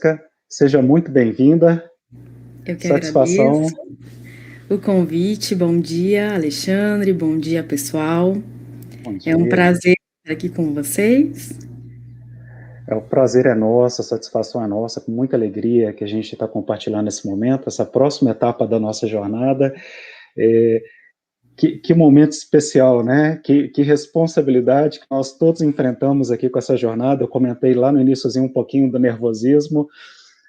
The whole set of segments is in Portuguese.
Jéssica, seja muito bem-vinda. Eu que agradeço Satisfação. o convite. Bom dia, Alexandre. Bom dia, pessoal. Bom É um dia. prazer estar aqui com vocês. O prazer é nosso, a satisfação é nossa, com muita alegria que a gente está compartilhando esse momento, essa próxima etapa da nossa jornada. Eh, que momento especial, né? Que responsabilidade que nós todos enfrentamos aqui com essa jornada. Eu comentei lá no iníciozinho um pouquinho do nervosismo,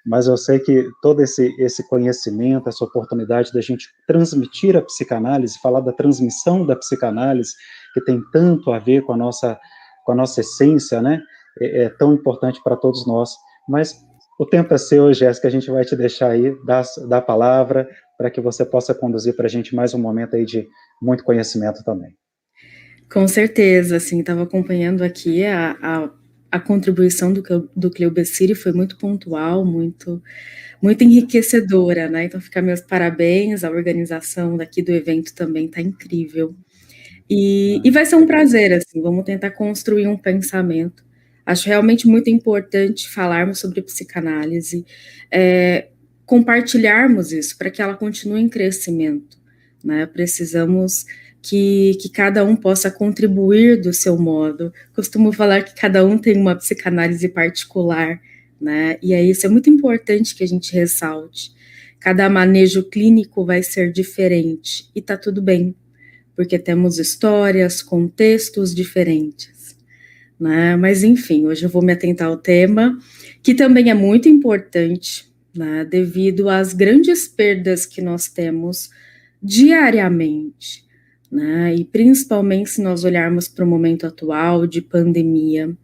mas eu sei que todo esse conhecimento, essa oportunidade da gente transmitir a psicanálise, falar da transmissão da psicanálise, que tem tanto a ver com a nossa essência, né? É tão importante para todos nós. Mas o tempo é seu, Jéssica, a gente vai te deixar aí, dar a palavra, para que você possa conduzir para a gente mais um momento aí de muito conhecimento também. Com certeza, assim, estava acompanhando aqui a contribuição do Cleobeciri, foi muito pontual, muito enriquecedora, né? Então, fica meus parabéns, a organização daqui do evento também está incrível. E vai ser um prazer, assim, vamos tentar construir um pensamento. Acho realmente muito importante falarmos sobre psicanálise, compartilharmos isso para que ela continue em crescimento, né? Precisamos que cada um possa contribuir do seu modo. Costumo falar que cada um tem uma psicanálise particular, né? E aí isso é muito importante que a gente ressalte. Cada manejo clínico vai ser diferente e tá tudo bem, porque temos histórias, contextos diferentes, né? Mas enfim, hoje eu vou me atentar ao tema, que também é muito importante, né? Devido às grandes perdas que nós temos diariamente, né? E principalmente se nós olharmos para o momento atual de pandemia.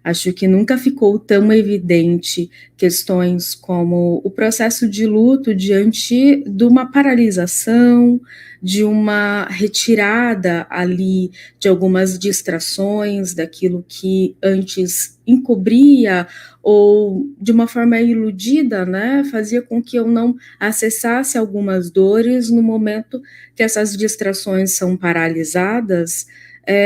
Acho que nunca ficou tão evidente questões como o processo de luto diante de uma paralisação, de uma retirada ali de algumas distrações daquilo que antes encobria ou de uma forma iludida, né, fazia com que eu não acessasse algumas dores no momento que essas distrações são paralisadas.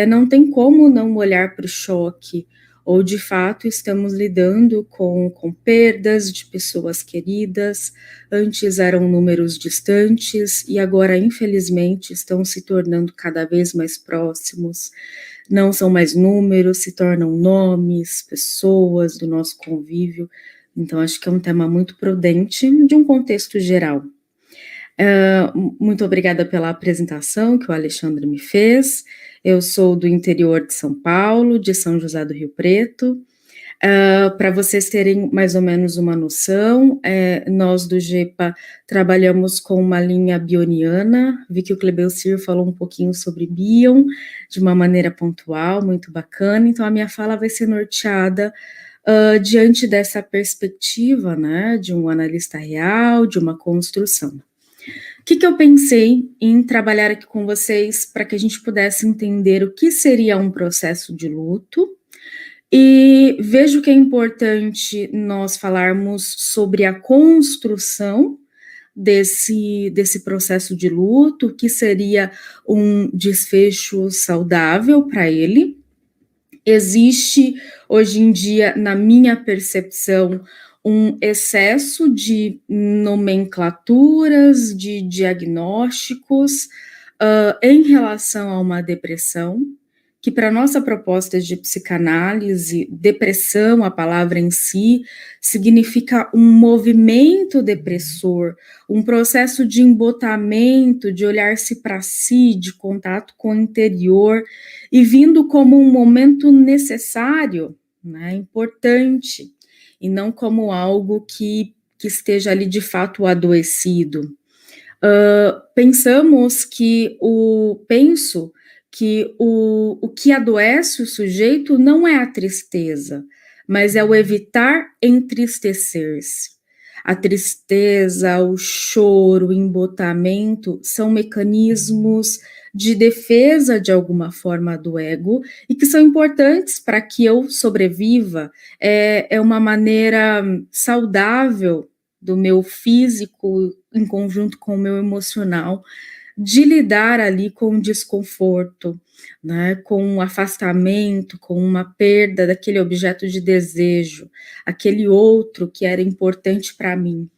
Não tem como não olhar para o choque, ou de fato estamos lidando com perdas de pessoas queridas. Antes eram números distantes e agora, infelizmente, estão se tornando cada vez mais próximos. Não são mais números, se tornam nomes, pessoas do nosso convívio. Então, acho que é um tema muito prudente de um contexto geral. Muito obrigada pela apresentação que o Alexandre me fez. Eu sou do interior de São Paulo, de São José do Rio Preto. Para vocês terem mais ou menos uma noção, nós do GEPA trabalhamos com uma linha bioniana. Vi que o Cleobeciri falou um pouquinho sobre Bion, de uma maneira pontual, muito bacana. Então, a minha fala vai ser norteada diante dessa perspectiva, né, de um analista real, de uma construção. O que eu pensei em trabalhar aqui com vocês para que a gente pudesse entender o que seria um processo de luto, e vejo que é importante nós falarmos sobre a construção desse processo de luto, o que seria um desfecho saudável para ele. Existe, hoje em dia, na minha percepção, um excesso de nomenclaturas, de diagnósticos em relação a uma depressão, que para nossa proposta de psicanálise, depressão, a palavra em si, significa um movimento depressor, um processo de embotamento, de olhar-se para si, de contato com o interior, e vindo como um momento necessário, né, importante, e não como algo que esteja ali de fato adoecido. Pensamos que penso que o que adoece o sujeito não é a tristeza, mas é o evitar entristecer-se. A tristeza, o choro, o embotamento são mecanismos de defesa de alguma forma do ego e que são importantes para que eu sobreviva. É uma maneira saudável do meu físico em conjunto com o meu emocional de lidar ali com o desconforto, né, com o afastamento, com uma perda daquele objeto de desejo, aquele outro que era importante para mim.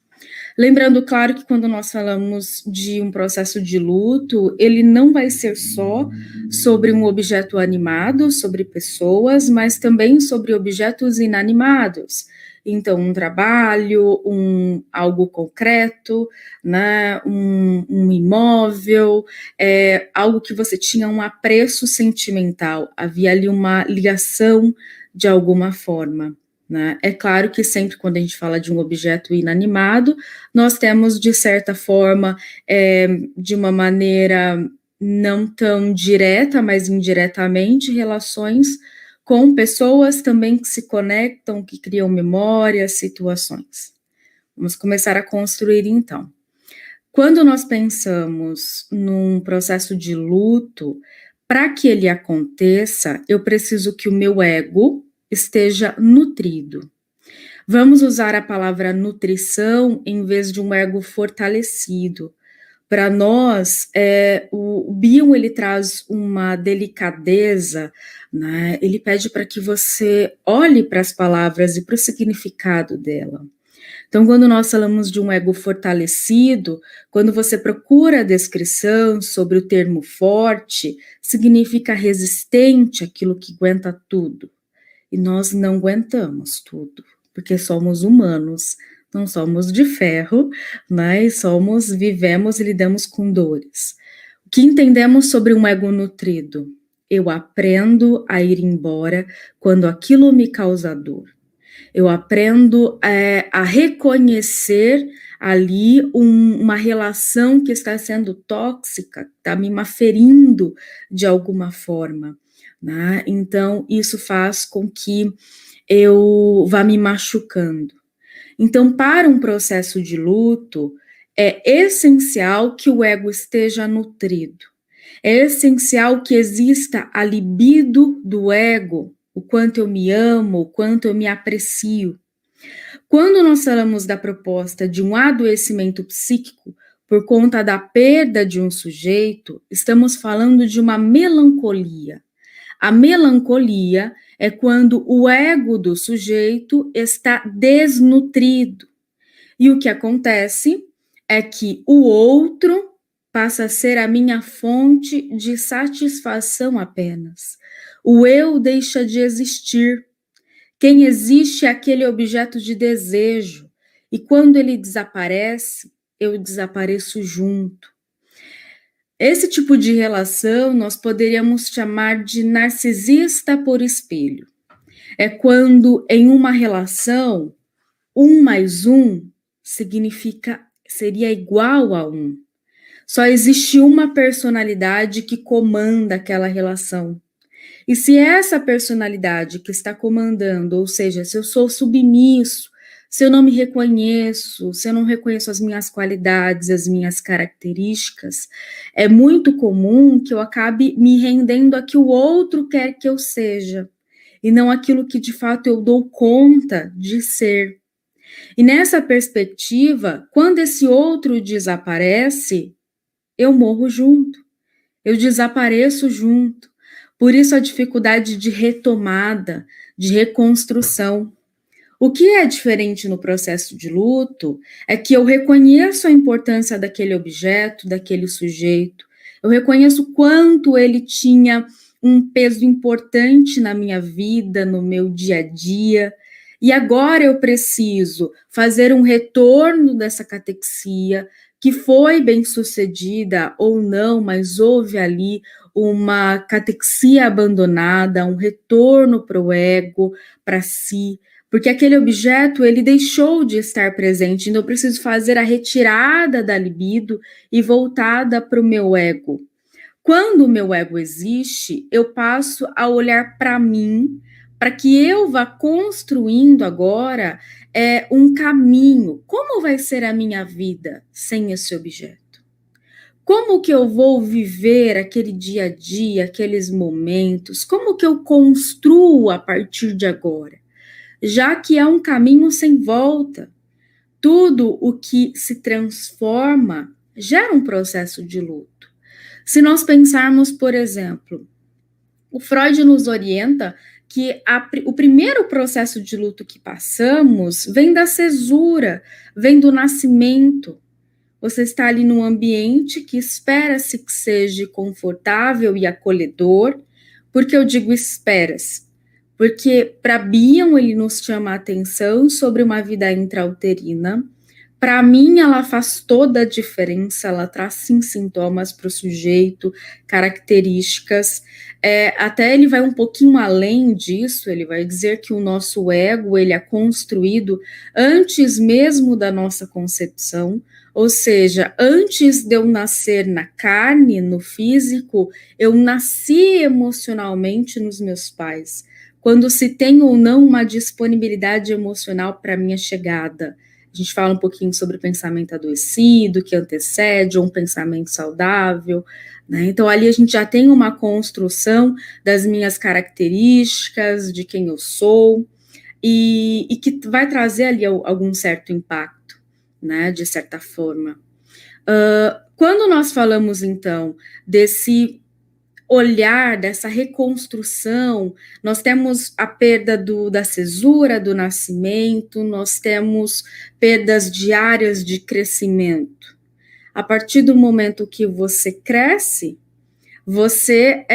Lembrando, claro, que quando nós falamos de um processo de luto, ele não vai ser só sobre um objeto animado, sobre pessoas, mas também sobre objetos inanimados. Então, um trabalho, algo concreto, né, um imóvel, algo que você tinha um apreço sentimental, havia ali uma ligação de alguma forma. Né? É claro que sempre quando a gente fala de um objeto inanimado, nós temos, de certa forma, de uma maneira não tão direta, mas indiretamente, relações com pessoas também que se conectam, que criam memórias, situações. Vamos começar a construir, então. Quando nós pensamos num processo de luto, para que ele aconteça, eu preciso que o meu ego esteja nutrido. Vamos usar a palavra nutrição em vez de um ego fortalecido. Para nós, o Bion, ele traz uma delicadeza, né? Ele pede para que você olhe para as palavras e para o significado dela. Então, quando nós falamos de um ego fortalecido, quando você procura a descrição sobre o termo forte, significa resistente, aquilo que aguenta tudo. E nós não aguentamos tudo, porque somos humanos, não somos de ferro, mas vivemos e lidamos com dores. O que entendemos sobre um ego nutrido? Eu aprendo a ir embora quando aquilo me causa dor. Eu aprendo a reconhecer ali uma relação que está sendo tóxica, está me ferindo de alguma forma. Né? Então, isso faz com que eu vá me machucando. Então, para um processo de luto, é essencial que o ego esteja nutrido. É essencial que exista a libido do ego, o quanto eu me amo, o quanto eu me aprecio. Quando nós falamos da proposta de um adoecimento psíquico por conta da perda de um sujeito, estamos falando de uma melancolia. A melancolia é quando o ego do sujeito está desnutrido. E o que acontece é que o outro passa a ser a minha fonte de satisfação apenas. O eu deixa de existir. Quem existe é aquele objeto de desejo. E quando ele desaparece, eu desapareço junto. Esse tipo de relação nós poderíamos chamar de narcisista por espelho. É quando em uma relação, 1 mais 1 seria igual a 1. Só existe uma personalidade que comanda aquela relação. E se essa personalidade que está comandando, ou seja, se eu sou submisso, se eu não me reconheço, se eu não reconheço as minhas qualidades, as minhas características, é muito comum que eu acabe me rendendo a que o outro quer que eu seja, e não aquilo que de fato eu dou conta de ser. E nessa perspectiva, quando esse outro desaparece, eu morro junto, eu desapareço junto. Por isso a dificuldade de retomada, de reconstrução. O que é diferente no processo de luto é que eu reconheço a importância daquele objeto, daquele sujeito, eu reconheço o quanto ele tinha um peso importante na minha vida, no meu dia a dia, e agora eu preciso fazer um retorno dessa catexia, que foi bem sucedida ou não, mas houve ali uma catexia abandonada, um retorno para o ego, para si, porque aquele objeto, ele deixou de estar presente, então eu preciso fazer a retirada da libido e voltada para o meu ego. Quando o meu ego existe, eu passo a olhar para mim, para que eu vá construindo agora um caminho. Como vai ser a minha vida sem esse objeto? Como que eu vou viver aquele dia a dia, aqueles momentos? Como que eu construo a partir de agora? Já que é um caminho sem volta. Tudo o que se transforma gera um processo de luto. Se nós pensarmos, por exemplo, o Freud nos orienta que o primeiro processo de luto que passamos vem da cesura, vem do nascimento. Você está ali num ambiente que espera-se que seja confortável e acolhedor. Por que eu digo espera-se? Porque para Bion ele nos chama a atenção sobre uma vida intrauterina. Para mim, ela faz toda a diferença, ela traz sim sintomas para o sujeito, características. Até ele vai um pouquinho além disso, ele vai dizer que o nosso ego ele é construído antes mesmo da nossa concepção, ou seja, antes de eu nascer na carne, no físico, eu nasci emocionalmente nos meus pais. Quando se tem ou não uma disponibilidade emocional para a minha chegada. A gente fala um pouquinho sobre o pensamento adoecido, que antecede um pensamento saudável, né? Então, ali a gente já tem uma construção das minhas características, de quem eu sou, e que vai trazer ali algum certo impacto, né? De certa forma. Quando nós falamos, então, desse olhar, dessa reconstrução, nós temos a perda da cesura, do nascimento, nós temos perdas diárias de crescimento. A partir do momento que você cresce, você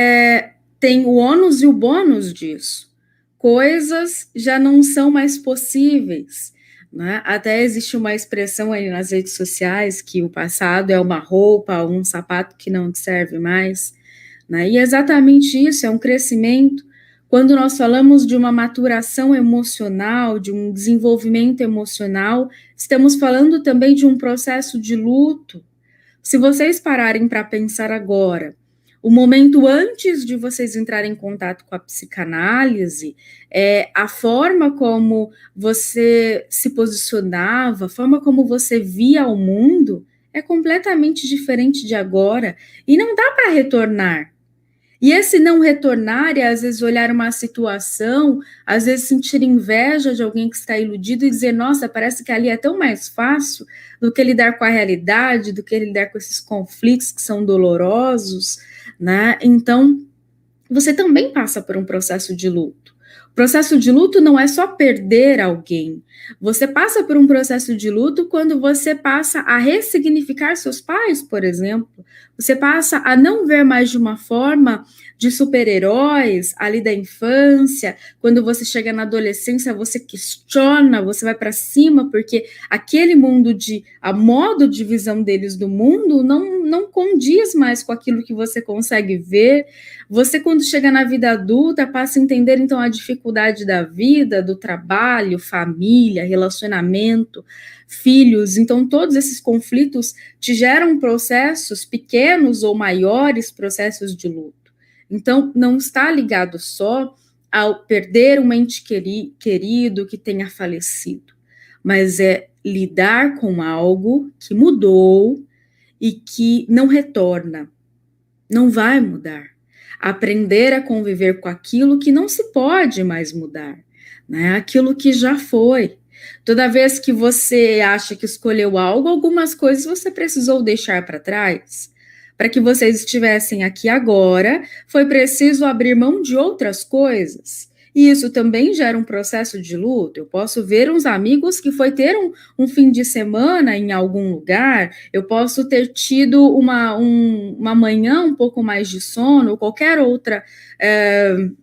tem o ônus e o bônus disso. Coisas já não são mais possíveis, né? Até existe uma expressão aí nas redes sociais que o passado é uma roupa, um sapato que não te serve mais. E é exatamente isso, é um crescimento. Quando nós falamos de uma maturação emocional, de um desenvolvimento emocional, estamos falando também de um processo de luto. Se vocês pararem para pensar agora, o momento antes de vocês entrarem em contato com a psicanálise, a forma como você se posicionava, a forma como você via o mundo, é completamente diferente de agora, e não dá para retornar. E esse não retornar é, às vezes, olhar uma situação, às vezes sentir inveja de alguém que está iludido e dizer, nossa, parece que ali é tão mais fácil do que lidar com a realidade, do que lidar com esses conflitos que são dolorosos, né? Então, você também passa por um processo de luto. O processo de luto não é só perder alguém. Você passa por um processo de luto quando você passa a ressignificar seus pais, por exemplo. Você passa a não ver mais de uma forma de super-heróis ali da infância. Quando você chega na adolescência, você questiona, você vai para cima, porque aquele mundo a modo de visão deles do mundo não condiz mais com aquilo que você consegue ver. Você, quando chega na vida adulta, passa a entender, então, a dificuldade da vida, do trabalho, família, relacionamento, filhos. Então, todos esses conflitos te geram processos pequenos ou maiores, processos de luto. Então, não está ligado só ao perder um ente querido que tenha falecido, mas é lidar com algo que mudou e que não retorna, não vai mudar. Aprender a conviver com aquilo que não se pode mais mudar, né? Aquilo que já foi. Toda vez que você acha que escolheu algo, algumas coisas você precisou deixar para trás. Para que vocês estivessem aqui agora, foi preciso abrir mão de outras coisas. E isso também gera um processo de luto. Eu posso ver uns amigos que foi ter um fim de semana em algum lugar, eu posso ter tido uma manhã um pouco mais de sono, ou qualquer outra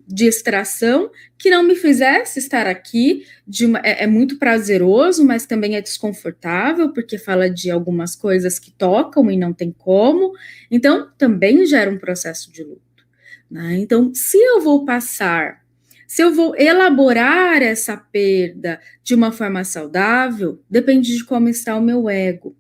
distração que não me fizesse estar aqui. É muito prazeroso, mas também é desconfortável, porque fala de algumas coisas que tocam e não tem como. Então, também gera um processo de luto, né? Então, se eu vou elaborar essa perda de uma forma saudável, depende de como está o meu ego.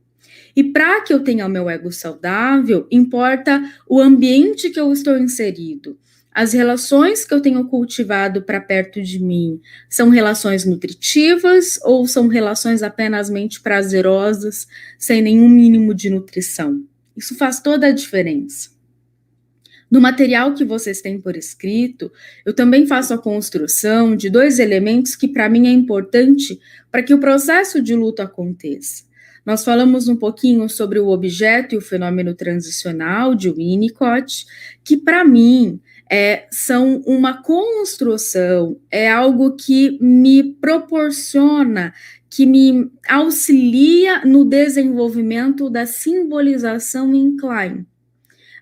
E para que eu tenha o meu ego saudável, importa o ambiente que eu estou inserido. As relações que eu tenho cultivado para perto de mim são relações nutritivas ou são relações apenas prazerosas, sem nenhum mínimo de nutrição? Isso faz toda a diferença. No material que vocês têm por escrito, eu também faço a construção de 2 elementos que para mim é importante para que o processo de luto aconteça. nós falamos um pouquinho sobre o objeto e o fenômeno transicional de Winnicott, que para mim são uma construção, é algo que me proporciona, que me auxilia no desenvolvimento da simbolização em Klein.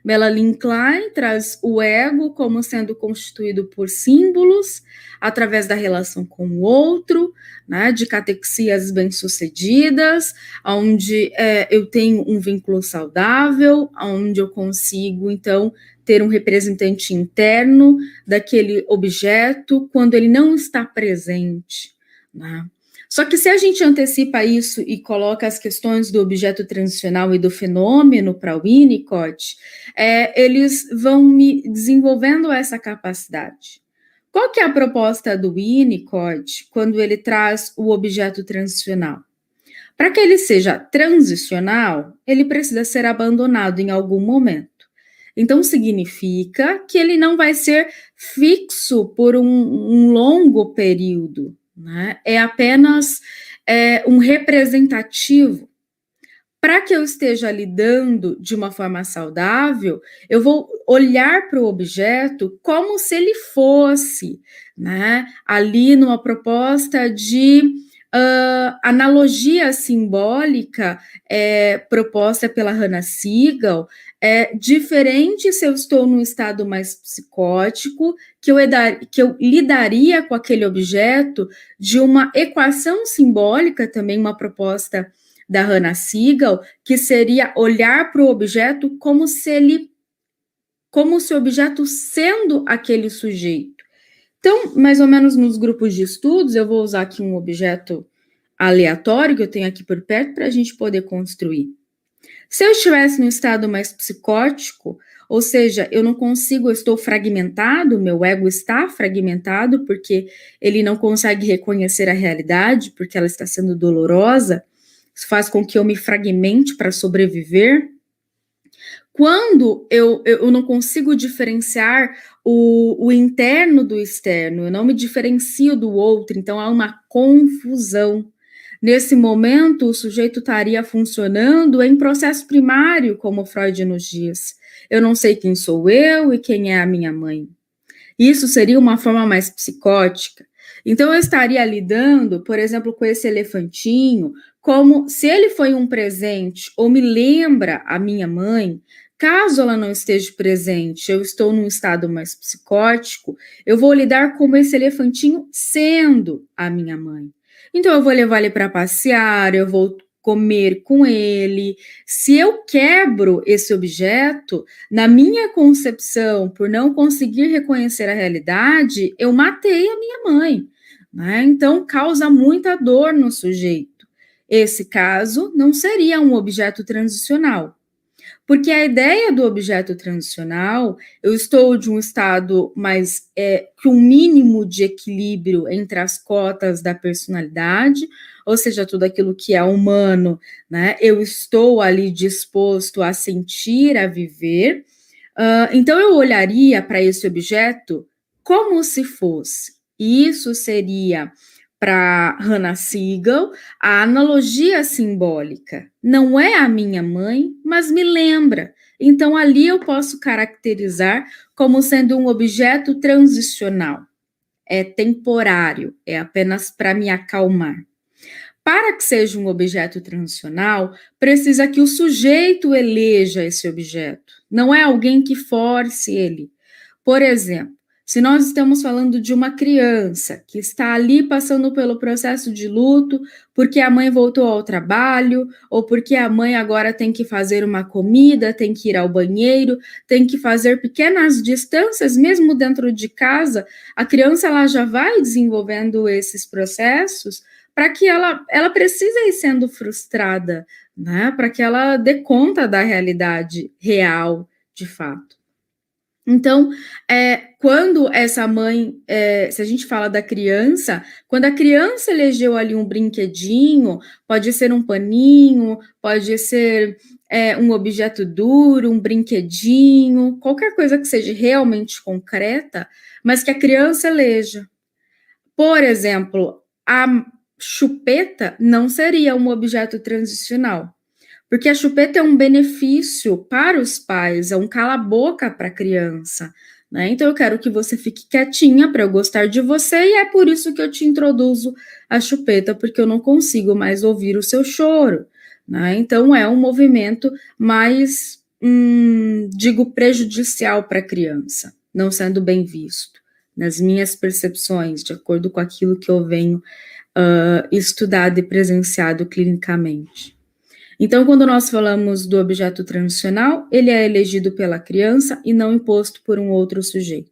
Melanie Klein traz o ego como sendo constituído por símbolos, através da relação com o outro, né, de catexias bem-sucedidas, onde eu tenho um vínculo saudável, onde eu consigo, então, ter um representante interno daquele objeto quando ele não está presente, né? Só que se a gente antecipa isso e coloca as questões do objeto transicional e do fenômeno para o Winnicott, eles vão me desenvolvendo essa capacidade. Qual que é a proposta do Winnicott quando ele traz o objeto transicional? Para que ele seja transicional, ele precisa ser abandonado em algum momento. Então, significa que ele não vai ser fixo por um longo período, né? É apenas um representativo. Para que eu esteja lidando de uma forma saudável, eu vou olhar para o objeto como se ele fosse, né, ali numa proposta de analogia simbólica proposta pela Hannah Siegel, diferente se eu estou num estado mais psicótico, que eu lidaria com aquele objeto de uma equação simbólica, também uma proposta da Hannah Siegel, que seria olhar para o objeto como se o objeto sendo aquele sujeito. Então, mais ou menos nos grupos de estudos, eu vou usar aqui um objeto aleatório que eu tenho aqui por perto para a gente poder construir. Se eu estivesse no estado mais psicótico, ou seja, eu não consigo, eu estou fragmentado, meu ego está fragmentado porque ele não consegue reconhecer a realidade, porque ela está sendo dolorosa, isso faz com que eu me fragmente para sobreviver. Quando eu não consigo diferenciar o interno do externo, eu não me diferencio do outro, então há uma confusão. Nesse momento, o sujeito estaria funcionando em processo primário, como Freud nos diz. Eu não sei quem sou eu e quem é a minha mãe. Isso seria uma forma mais psicótica. Então, eu estaria lidando, por exemplo, com esse elefantinho, como se ele foi um presente ou me lembra a minha mãe. Caso ela não esteja presente, eu estou num estado mais psicótico, eu vou lidar como esse elefantinho sendo a minha mãe. Então, eu vou levar ele para passear, eu vou comer com ele. Se eu quebro esse objeto, na minha concepção, por não conseguir reconhecer a realidade, eu matei a minha mãe, né? Então, causa muita dor no sujeito. Esse caso não seria um objeto transicional. Porque a ideia do objeto transicional, eu estou de um estado mais com um mínimo de equilíbrio entre as cotas da personalidade, ou seja, tudo aquilo que é humano, né? Eu estou ali disposto a sentir, a viver. Então, eu olharia para esse objeto como se fosse. Isso seria, para Hannah Siegel, a analogia simbólica. Não é a minha mãe, mas me lembra. Então, ali eu posso caracterizar como sendo um objeto transicional. É temporário, é apenas para me acalmar. Para que seja um objeto transicional, precisa que o sujeito eleja esse objeto. Não é alguém que force ele. Por exemplo, se nós estamos falando de uma criança que está ali passando pelo processo de luto porque a mãe voltou ao trabalho, ou porque a mãe agora tem que fazer uma comida, tem que ir ao banheiro, tem que fazer pequenas distâncias, mesmo dentro de casa, a criança ela já vai desenvolvendo esses processos para que ela precisa ir sendo frustrada, né? Para que ela dê conta da realidade real, de fato. Então, quando essa mãe, se a gente fala da criança, quando a criança elegeu ali um brinquedinho, pode ser um paninho, pode ser um objeto duro, um brinquedinho, qualquer coisa que seja realmente concreta, mas que a criança eleja. Por exemplo, chupeta não seria um objeto transicional, porque a chupeta é um benefício para os pais, é um cala-boca para a criança, né? Então eu quero que você fique quietinha para eu gostar de você, e é por isso que eu te introduzo a chupeta, porque eu não consigo mais ouvir o seu choro, né? Então é um movimento mais, digo, prejudicial para a criança, não sendo bem visto, nas minhas percepções, de acordo com aquilo que eu venho estudado e presenciado clinicamente. Então, quando nós falamos do objeto transicional, ele é elegido pela criança e não imposto por um outro sujeito.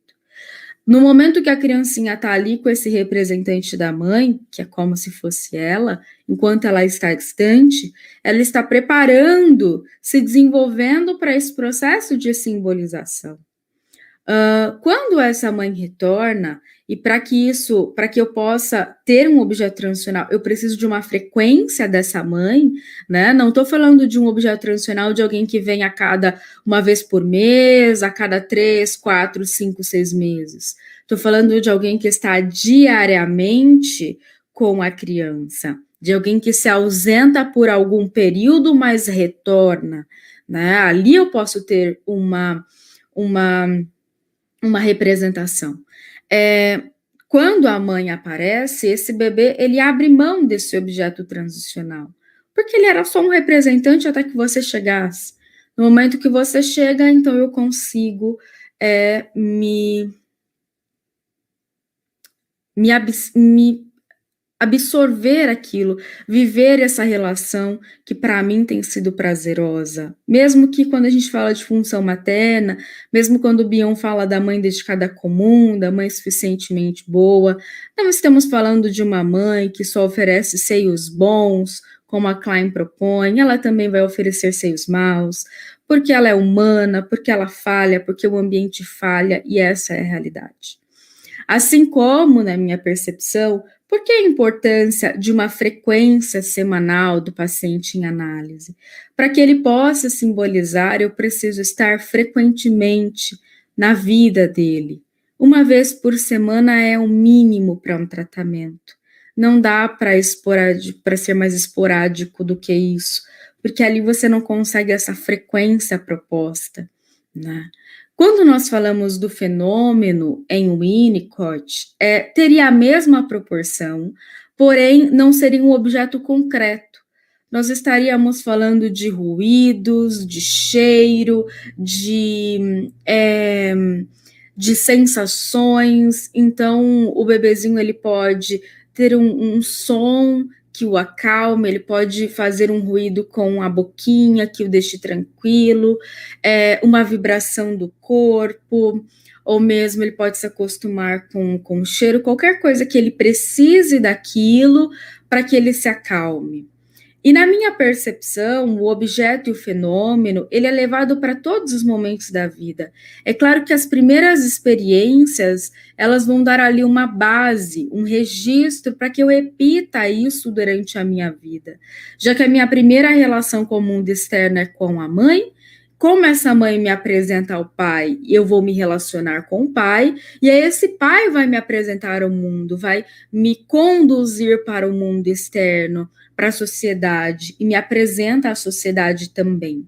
No momento que a criancinha está ali com esse representante da mãe, que é como se fosse ela, enquanto ela está distante, ela está preparando, se desenvolvendo para esse processo de simbolização. Quando essa mãe retorna, e para que eu possa ter um objeto transicional, eu preciso de uma frequência dessa mãe, né? Não estou falando de um objeto transicional de alguém que vem uma vez por mês, a cada 3, 4, 5, 6 meses. Estou falando de alguém que está diariamente com a criança, de alguém que se ausenta por algum período, mas retorna, né? Ali eu posso ter uma representação. Quando a mãe aparece, esse bebê, ele abre mão desse objeto transicional, porque ele era só um representante até que você chegasse. No momento que você chega, então eu consigo me absorver aquilo, viver essa relação que para mim tem sido prazerosa. Mesmo que quando a gente fala de função materna, mesmo quando o Bion fala da mãe dedicada comum, da mãe suficientemente boa, não estamos falando de uma mãe que só oferece seios bons, como a Klein propõe, ela também vai oferecer seios maus, porque ela é humana, porque ela falha, porque o ambiente falha, e essa é a realidade. Assim como, na minha percepção, por que a importância de uma frequência semanal do paciente em análise? Para que ele possa simbolizar, eu preciso estar frequentemente na vida dele. Uma vez por semana é o mínimo para um tratamento. Não dá para ser mais esporádico do que isso, porque ali você não consegue essa frequência proposta, né? Quando nós falamos do fenômeno em Winnicott, teria a mesma proporção, porém não seria um objeto concreto. Nós estaríamos falando de ruídos, de cheiro, de sensações. Então, o bebezinho ele pode ter um som que o acalme, ele pode fazer um ruído com a boquinha que o deixe tranquilo, uma vibração do corpo, ou mesmo ele pode se acostumar com o cheiro, qualquer coisa que ele precise daquilo para que ele se acalme. E na minha percepção, o objeto e o fenômeno, ele é levado para todos os momentos da vida. É claro que as primeiras experiências, elas vão dar ali uma base, um registro para que eu repita isso durante a minha vida. Já que a minha primeira relação com o mundo externo é com a mãe, como essa mãe me apresenta ao pai, eu vou me relacionar com o pai, e aí esse pai vai me apresentar ao mundo, vai me conduzir para o mundo externo, para a sociedade, e me apresenta à sociedade também.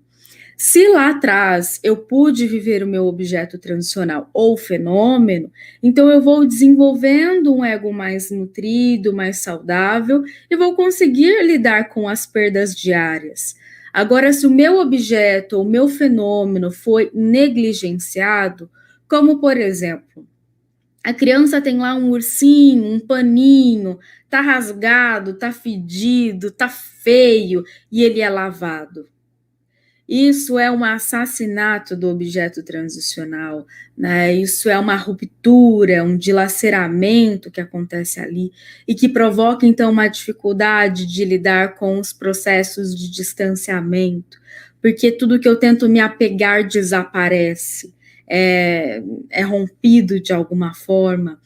Se lá atrás eu pude viver o meu objeto transicional ou fenômeno, então eu vou desenvolvendo um ego mais nutrido, mais saudável, e vou conseguir lidar com as perdas diárias. Agora, se o meu objeto ou o meu fenômeno foi negligenciado, como por exemplo, a criança tem lá um ursinho, um paninho, tá rasgado, tá fedido, tá feio, e ele é lavado. Isso é um assassinato do objeto transicional, né? Isso é uma ruptura, um dilaceramento que acontece ali e que provoca, então, uma dificuldade de lidar com os processos de distanciamento, porque tudo que eu tento me apegar desaparece, é rompido de alguma forma.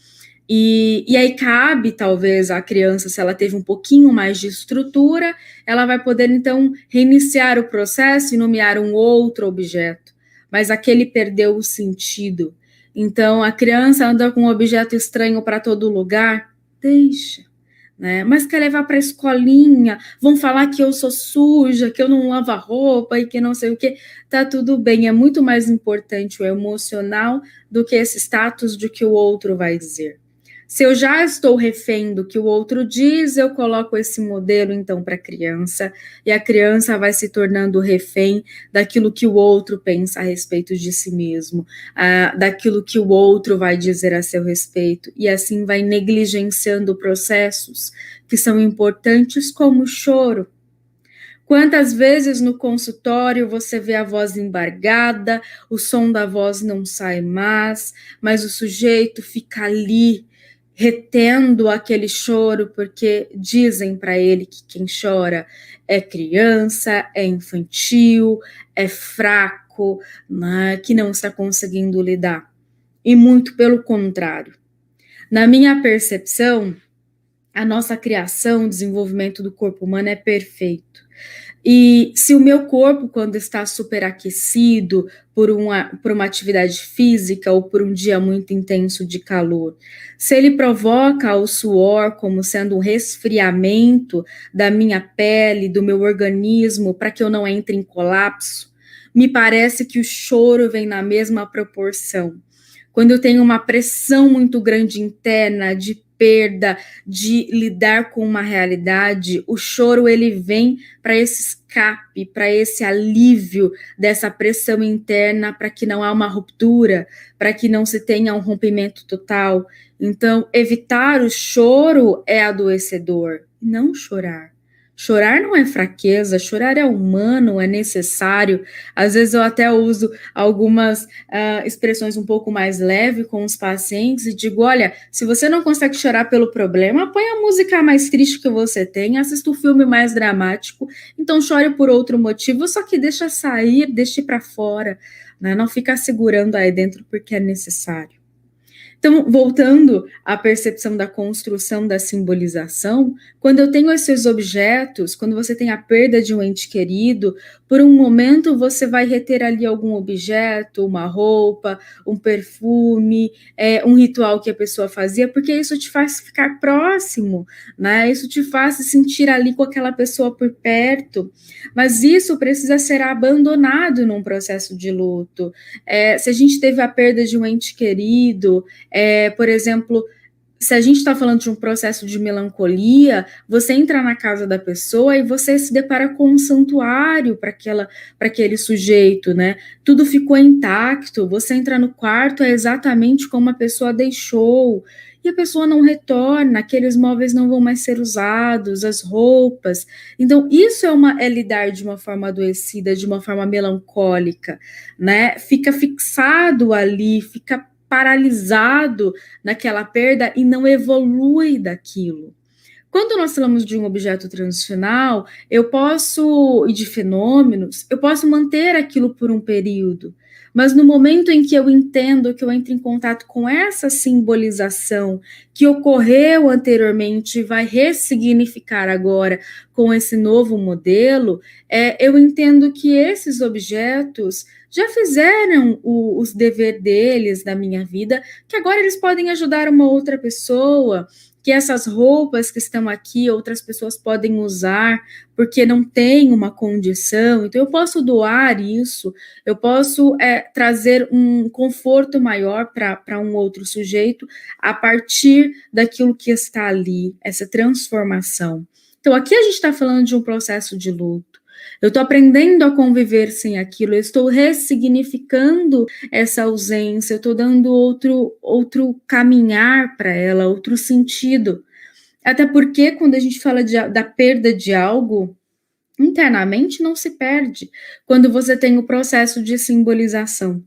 E aí cabe, talvez, à criança, se ela teve um pouquinho mais de estrutura, ela vai poder, então, reiniciar o processo e nomear um outro objeto, mas aquele perdeu o sentido. Então, a criança anda com um objeto estranho para todo lugar, deixa, né? Mas quer levar para a escolinha, vão falar que eu sou suja, que eu não lavo a roupa e que não sei o que. Tá tudo bem, é muito mais importante o emocional do que esse status de que o outro vai dizer. Se eu já estou refém do que o outro diz, eu coloco esse modelo então para a criança, e a criança vai se tornando refém daquilo que o outro pensa a respeito de si mesmo, daquilo que o outro vai dizer a seu respeito, e assim vai negligenciando processos que são importantes, como o choro. Quantas vezes no consultório você vê a voz embargada, o som da voz não sai mais, mas o sujeito fica ali retendo aquele choro porque dizem para ele que quem chora é criança, é infantil, é fraco, né, que não está conseguindo lidar. E muito pelo contrário. Na minha percepção, a nossa criação, o desenvolvimento do corpo humano é perfeito. E se o meu corpo, quando está superaquecido por uma atividade física ou por um dia muito intenso de calor, se ele provoca o suor como sendo um resfriamento da minha pele, do meu organismo, para que eu não entre em colapso, me parece que o choro vem na mesma proporção. Quando eu tenho uma pressão muito grande interna de perda, de lidar com uma realidade, o choro ele vem para esse escape, para esse alívio dessa pressão interna, para que não há uma ruptura, para que não se tenha um rompimento total. Então, evitar o choro é adoecedor, não chorar. Chorar não é fraqueza, chorar é humano, é necessário. Às vezes eu até uso algumas expressões um pouco mais leves com os pacientes e digo, olha, se você não consegue chorar pelo problema, põe a música mais triste que você tem, assista o filme mais dramático, então chore por outro motivo, só que deixa sair, deixe para fora, né? Não fica segurando aí dentro porque é necessário. Então, voltando à percepção da construção da simbolização, quando eu tenho esses objetos, quando você tem a perda de um ente querido, por um momento você vai reter ali algum objeto, uma roupa, um perfume, um ritual que a pessoa fazia, porque isso te faz ficar próximo, né? Isso te faz se sentir ali com aquela pessoa por perto, mas isso precisa ser abandonado num processo de luto. Se a gente teve a perda de um ente querido, por exemplo, se a gente está falando de um processo de melancolia, você entra na casa da pessoa e você se depara com um santuário para aquele sujeito, né? Tudo ficou intacto, você entra no quarto, é exatamente como a pessoa deixou, e a pessoa não retorna, aqueles móveis não vão mais ser usados, as roupas. Então, isso é lidar de uma forma adoecida, de uma forma melancólica, né? Fica fixado ali, fica paralisado naquela perda e não evolui daquilo. Quando nós falamos de um objeto transicional, e de fenômenos, eu posso manter aquilo por um período, mas no momento em que eu entendo, que eu entro em contato com essa simbolização que ocorreu anteriormente e vai ressignificar agora com esse novo modelo, eu entendo que esses objetos já fizeram os dever deles na minha vida, que agora eles podem ajudar uma outra pessoa, que essas roupas que estão aqui outras pessoas podem usar porque não tem uma condição, então eu posso doar isso, eu posso trazer um conforto maior para um outro sujeito a partir daquilo que está ali, essa transformação. Então aqui a gente está falando de um processo de luto. Eu estou aprendendo a conviver sem aquilo, eu estou ressignificando essa ausência, eu estou dando outro caminhar para ela, outro sentido. Até porque quando a gente fala da perda de algo, internamente não se perde quando você tem o processo de simbolização.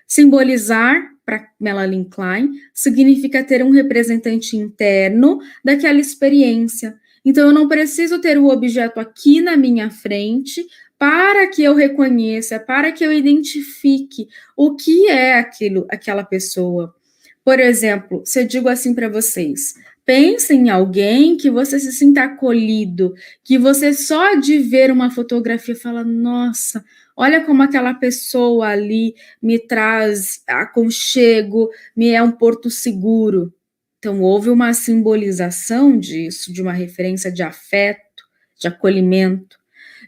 Simbolizar, para Melanie Klein, significa ter um representante interno daquela experiência. Então, eu não preciso ter o objeto aqui na minha frente para que eu reconheça, para que eu identifique o que é aquela pessoa. Por exemplo, se eu digo assim para vocês, pensem em alguém que você se sinta acolhido, que você só de ver uma fotografia fala, nossa, olha como aquela pessoa ali me traz aconchego, me é um porto seguro. Então, houve uma simbolização disso, de uma referência de afeto, de acolhimento.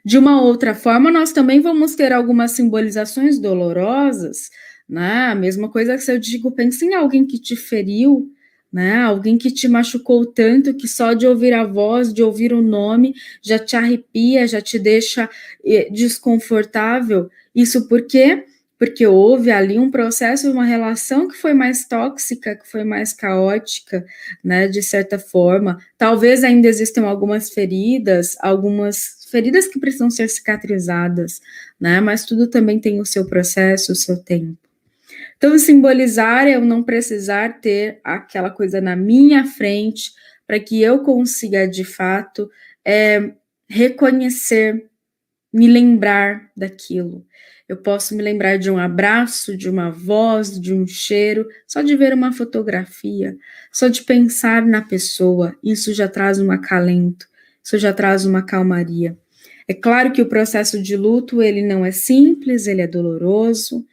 De uma outra forma, nós também vamos ter algumas simbolizações dolorosas, né? A mesma coisa que se eu digo, pense em alguém que te feriu, né? Alguém que te machucou tanto que só de ouvir a voz, de ouvir o nome, já te arrepia, já te deixa desconfortável. Isso por quê? Porque houve ali um processo, uma relação que foi mais tóxica, que foi mais caótica, né, de certa forma. Talvez ainda existam algumas feridas que precisam ser cicatrizadas, né, mas tudo também tem o seu processo, o seu tempo. Então, simbolizar é eu não precisar ter aquela coisa na minha frente para que eu consiga, de fato, reconhecer, me lembrar daquilo. Eu posso me lembrar de um abraço, de uma voz, de um cheiro, só de ver uma fotografia, só de pensar na pessoa, isso já traz um acalento, isso já traz uma calmaria. É claro que o processo de luto, ele não é simples, ele é doloroso,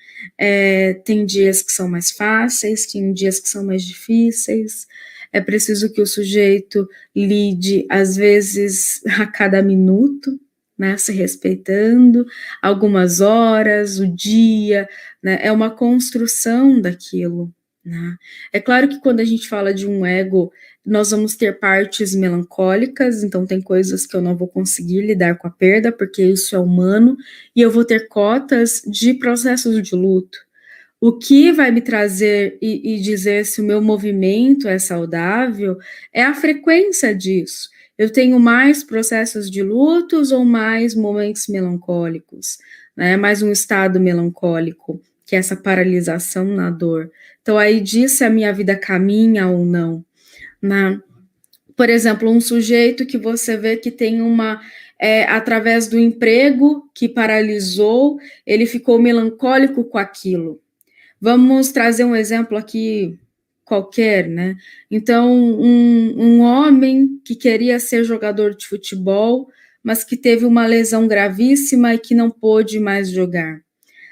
tem dias que são mais fáceis, tem dias que são mais difíceis, é preciso que o sujeito lide, às vezes, a cada minuto, né, se respeitando, algumas horas, o dia, né, é uma construção daquilo, né. É claro que quando a gente fala de um ego, nós vamos ter partes melancólicas, então tem coisas que eu não vou conseguir lidar com a perda, porque isso é humano, e eu vou ter cotas de processos de luto. O que vai me trazer e dizer se o meu movimento é saudável é a frequência disso. Eu tenho mais processos de lutos ou mais momentos melancólicos, né? Mais um estado melancólico, que é essa paralisação na dor. Então, aí diz se a minha vida caminha ou não, né? Por exemplo, um sujeito que você vê que tem através do emprego que paralisou, ele ficou melancólico com aquilo. Vamos trazer um exemplo aqui qualquer, né? Então, um homem que queria ser jogador de futebol, mas que teve uma lesão gravíssima e que não pôde mais jogar.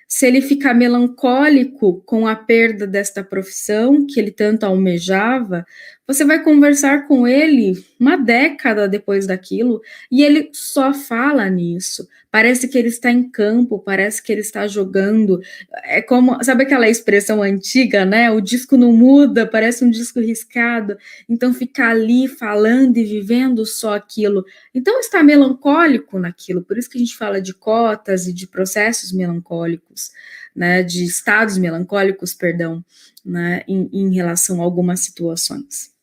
Se ele ficar melancólico com a perda desta profissão que ele tanto almejava, você vai conversar com ele uma década depois daquilo e ele só fala nisso. Parece que ele está em campo, parece que ele está jogando. É como, sabe aquela expressão antiga, né? O disco não muda, parece um disco riscado. Então ficar ali falando e vivendo só aquilo. Então está melancólico naquilo. Por isso que a gente fala de cotas e de processos melancólicos, né? De estados melancólicos, perdão, né? Em relação a algumas situações.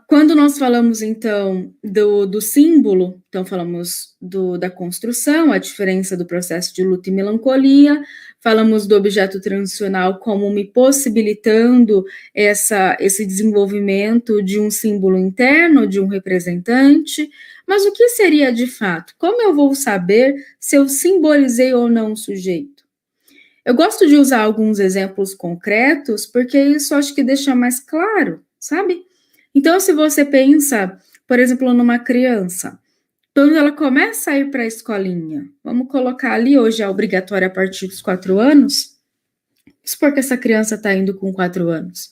Quando nós falamos, então, do símbolo, então falamos da construção, a diferença do processo de luto e melancolia, falamos do objeto transicional como me possibilitando esse desenvolvimento de um símbolo interno, de um representante, mas o que seria de fato? Como eu vou saber se eu simbolizei ou não o sujeito? Eu gosto de usar alguns exemplos concretos, porque isso acho que deixa mais claro, sabe? Então, se você pensa, por exemplo, numa criança, quando ela começa a ir para a escolinha, vamos colocar ali, hoje é obrigatório a partir dos 4 anos, supor que essa criança está indo com 4 anos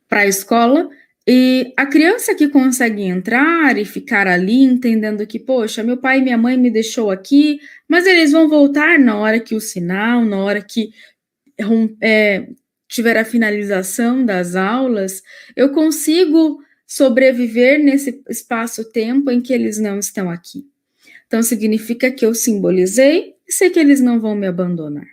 para a escola, e a criança que consegue entrar e ficar ali entendendo que, poxa, meu pai e minha mãe me deixou aqui, mas eles vão voltar na hora que o sinal, na hora que tiver a finalização das aulas, eu consigo sobreviver nesse espaço-tempo em que eles não estão aqui. Então, significa que eu simbolizei e sei que eles não vão me abandonar.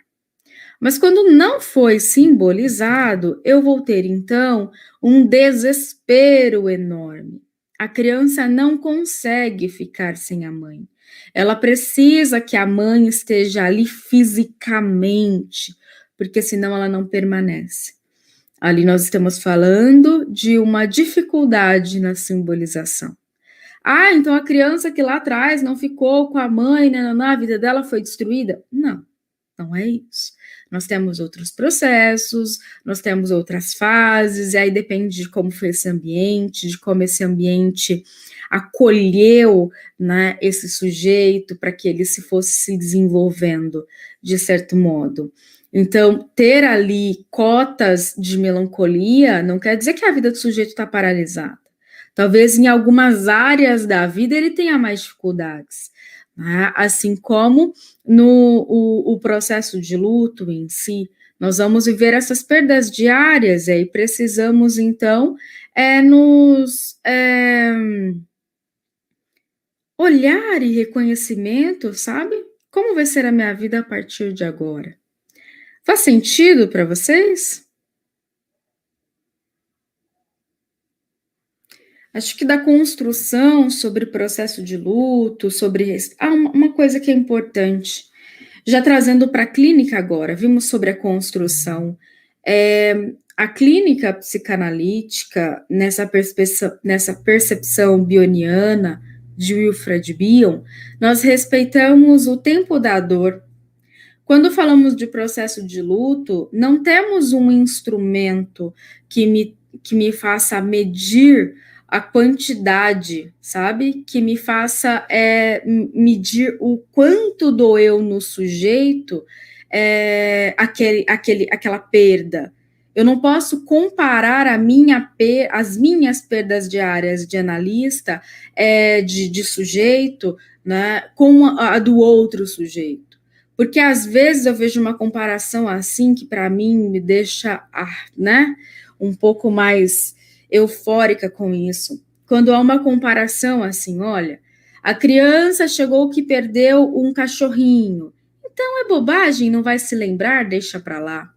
Mas quando não foi simbolizado, eu vou ter, então, um desespero enorme. A criança não consegue ficar sem a mãe. Ela precisa que a mãe esteja ali fisicamente, porque senão ela não permanece. Ali nós estamos falando de uma dificuldade na simbolização. Então a criança que lá atrás não ficou com a mãe, né, a vida dela foi destruída? Não, não é isso. Nós temos outros processos, nós temos outras fases, e aí depende de como foi esse ambiente, de como esse ambiente acolheu, né, esse sujeito para que ele se fosse se desenvolvendo de certo modo. Então, ter ali cotas de melancolia não quer dizer que a vida do sujeito está paralisada. Talvez em algumas áreas da vida ele tenha mais dificuldades, né? Assim como no o processo de luto em si, nós vamos viver essas perdas diárias, e aí precisamos, então, olhar e reconhecimento, sabe? Como vai ser a minha vida a partir de agora? Faz sentido para vocês? Acho que da construção sobre processo de luto, sobre... uma coisa que é importante. Já trazendo para a clínica agora, vimos sobre a construção. A clínica psicanalítica, nessa percepção bioniana de Wilfred Bion, nós respeitamos o tempo da dor. Quando falamos de processo de luto, não temos um instrumento que me faça medir a quantidade, sabe? Que me faça medir o quanto doeu no sujeito aquela perda. Eu não posso comparar as minhas perdas diárias de analista, de sujeito, né, com a do outro sujeito. Porque às vezes eu vejo uma comparação assim que para mim me deixa, né, um pouco mais eufórica com isso. Quando há uma comparação assim, olha, a criança chegou que perdeu um cachorrinho. Então é bobagem, não vai se lembrar, deixa para lá.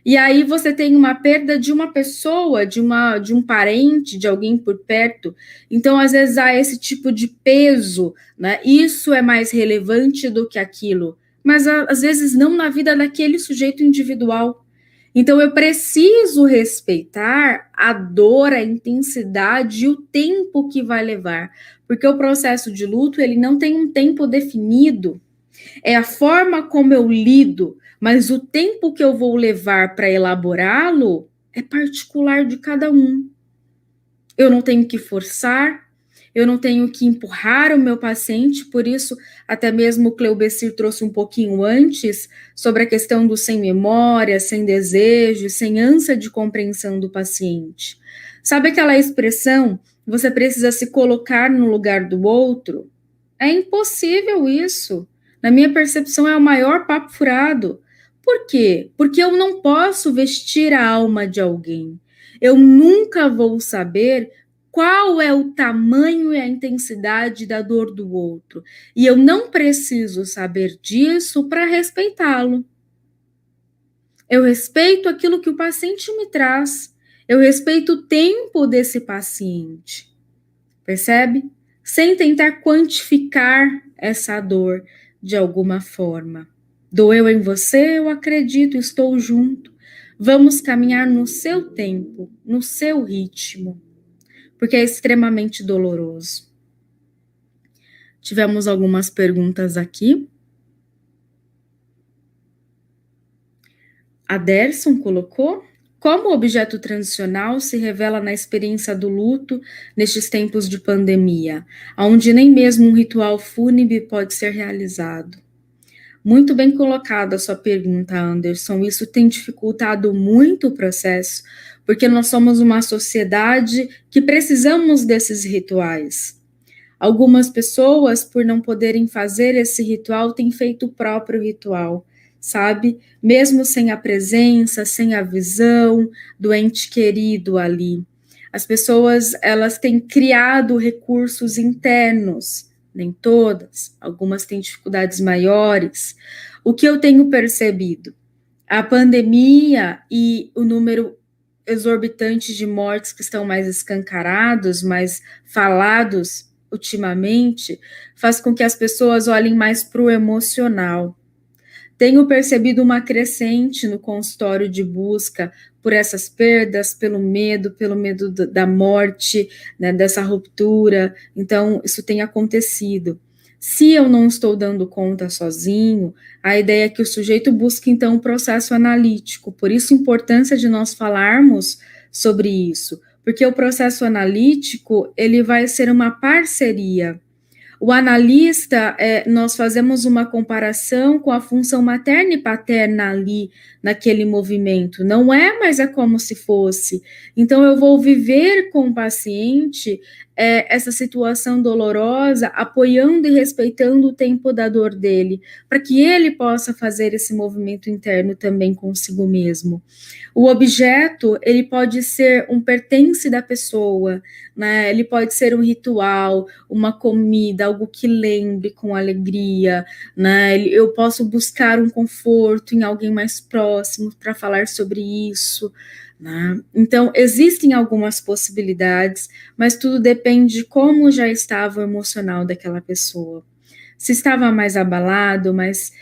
E aí você tem uma perda de uma pessoa, de um parente, de alguém por perto. Então, às vezes, há esse tipo de peso, né? Isso é mais relevante do que aquilo. Mas, às vezes, não na vida daquele sujeito individual. Então, eu preciso respeitar a dor, a intensidade e o tempo que vai levar. Porque o processo de luto, ele não tem um tempo definido. É a forma como eu lido, mas o tempo que eu vou levar para elaborá-lo é particular de cada um. Eu não tenho que forçar, eu não tenho que empurrar o meu paciente, por isso até mesmo o Cleubecir trouxe um pouquinho antes sobre a questão do sem memória, sem desejo, sem ânsia de compreensão do paciente. Sabe aquela expressão, você precisa se colocar no lugar do outro? É impossível isso. Na minha percepção, é o maior papo furado. Por quê? Porque eu não posso vestir a alma de alguém. Eu nunca vou saber qual é o tamanho e a intensidade da dor do outro. E eu não preciso saber disso para respeitá-lo. Eu respeito aquilo que o paciente me traz. Eu respeito o tempo desse paciente. Percebe? Sem tentar quantificar essa dor de alguma forma. Doeu em você, eu acredito, estou junto. Vamos caminhar no seu tempo, no seu ritmo, porque é extremamente doloroso. Tivemos algumas perguntas aqui. A Derson colocou: como o objeto transicional se revela na experiência do luto nestes tempos de pandemia, onde nem mesmo um ritual fúnebre pode ser realizado? Muito bem colocada a sua pergunta, Anderson. Isso tem dificultado muito o processo, porque nós somos uma sociedade que precisamos desses rituais. Algumas pessoas, por não poderem fazer esse ritual, têm feito o próprio ritual, sabe? Mesmo sem a presença, sem a visão do ente querido ali. As pessoas, elas têm criado recursos internos, nem todas, algumas têm dificuldades maiores. O que eu tenho percebido? A pandemia e o número exorbitante de mortes que estão mais escancarados, mais falados ultimamente, faz com que as pessoas olhem mais para o emocional. Tenho percebido uma crescente no consultório de busca por essas perdas, pelo medo da morte, né, dessa ruptura. Então, isso tem acontecido. Se eu não estou dando conta sozinho, a ideia é que o sujeito busque, então, um processo analítico. Por isso, a importância de nós falarmos sobre isso, porque o processo analítico, ele vai ser uma parceria. O analista, nós fazemos uma comparação com a função materna e paterna ali, naquele movimento. Não é, mas é como se fosse. Então, eu vou viver com o paciente essa situação dolorosa, apoiando e respeitando o tempo da dor dele, para que ele possa fazer esse movimento interno também consigo mesmo. O objeto, ele pode ser um pertence da pessoa, né? Ele pode ser um ritual, uma comida, algo que lembre com alegria, né? Eu posso buscar um conforto em alguém mais próximo para falar sobre isso, né? Então, existem algumas possibilidades, mas tudo depende de como já estava o emocional daquela pessoa. Se estava mais abalado, mais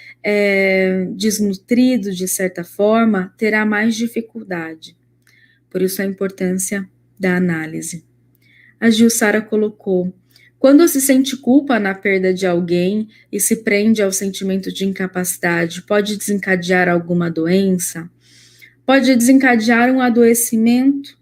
desnutrido de certa forma, terá mais dificuldade. Por isso a importância da análise. A Jussara colocou: quando se sente culpa na perda de alguém e se prende ao sentimento de incapacidade, pode desencadear alguma doença? Pode desencadear um adoecimento?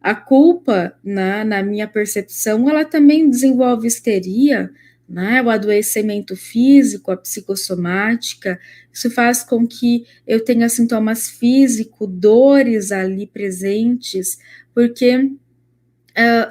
A culpa, na minha percepção, ela também desenvolve histeria, né? O adoecimento físico, a psicossomática, isso faz com que eu tenha sintomas físicos, dores ali presentes, porque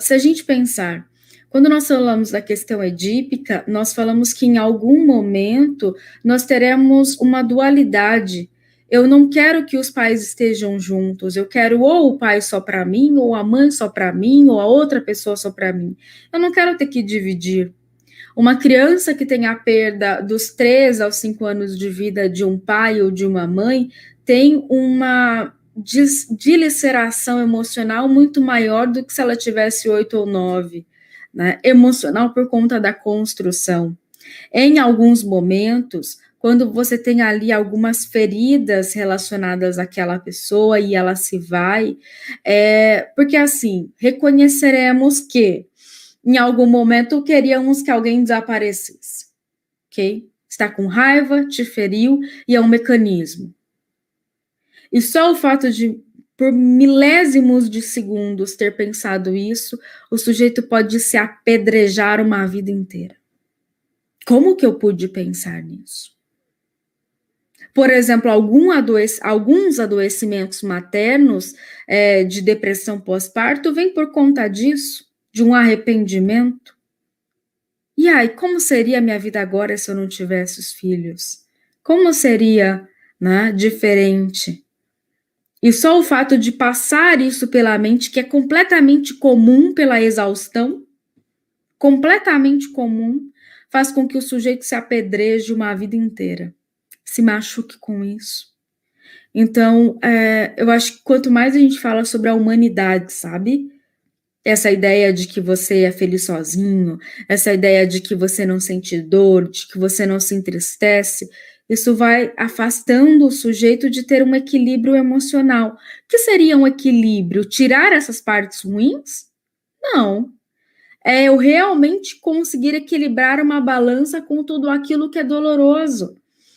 se a gente pensar, quando nós falamos da questão edípica, nós falamos que em algum momento nós teremos uma dualidade. Eu não quero que os pais estejam juntos, eu quero ou o pai só para mim, ou a mãe só para mim, ou a outra pessoa só para mim. Eu não quero ter que dividir. Uma criança que tem a perda dos 3 aos 5 anos de vida de um pai ou de uma mãe tem uma dilaceração emocional muito maior do que se ela tivesse 8 ou 9, né? Emocional por conta da construção. Em alguns momentos, quando você tem ali algumas feridas relacionadas àquela pessoa e ela se vai, porque assim, reconheceremos que em algum momento queríamos que alguém desaparecesse, ok? Está com raiva, te feriu e é um mecanismo. E só o fato de, por milésimos de segundos, ter pensado isso, o sujeito pode se apedrejar uma vida inteira. Como que eu pude pensar nisso? Por exemplo, alguns adoecimentos maternos de depressão pós-parto vêm por conta disso, de um arrependimento. E aí, como seria a minha vida agora se eu não tivesse os filhos? Como seria, né, diferente? E só o fato de passar isso pela mente, que é completamente comum pela exaustão, completamente comum, faz com que o sujeito se apedreje uma vida inteira, se machuque com isso. Então, eu acho que quanto mais a gente fala sobre a humanidade, sabe? Essa ideia de que você é feliz sozinho, essa ideia de que você não sente dor, de que você não se entristece, isso vai afastando o sujeito de ter um equilíbrio emocional. O que seria um equilíbrio? Tirar essas partes ruins? Não. É eu realmente conseguir equilibrar uma balança com tudo aquilo que é doloroso.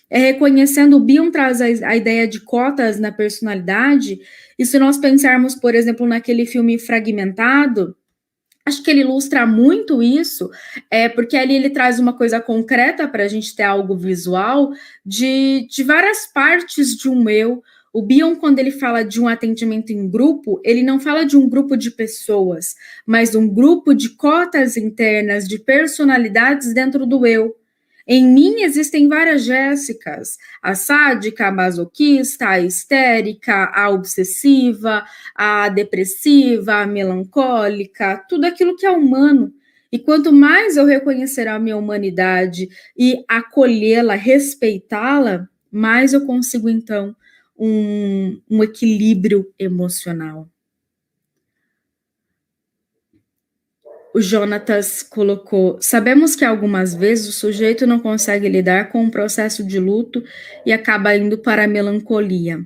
É reconhecendo, o Bion traz a ideia de cotas na personalidade, e se nós pensarmos, por exemplo, naquele filme Fragmentado, acho que ele ilustra muito isso, porque ali ele traz uma coisa concreta para a gente ter algo visual de várias partes de um eu. O Bion, quando ele fala de um atendimento em grupo, ele não fala de um grupo de pessoas, mas um grupo de cotas internas, de personalidades dentro do eu. Em mim existem várias Jéssicas, a sádica, a masoquista, a histérica, a obsessiva, a depressiva, a melancólica, tudo aquilo que é humano. E quanto mais eu reconhecer a minha humanidade e acolhê-la, respeitá-la, mais eu consigo, então, um equilíbrio emocional. O Jonatas colocou: sabemos que algumas vezes o sujeito não consegue lidar com o processo de luto e acaba indo para a melancolia.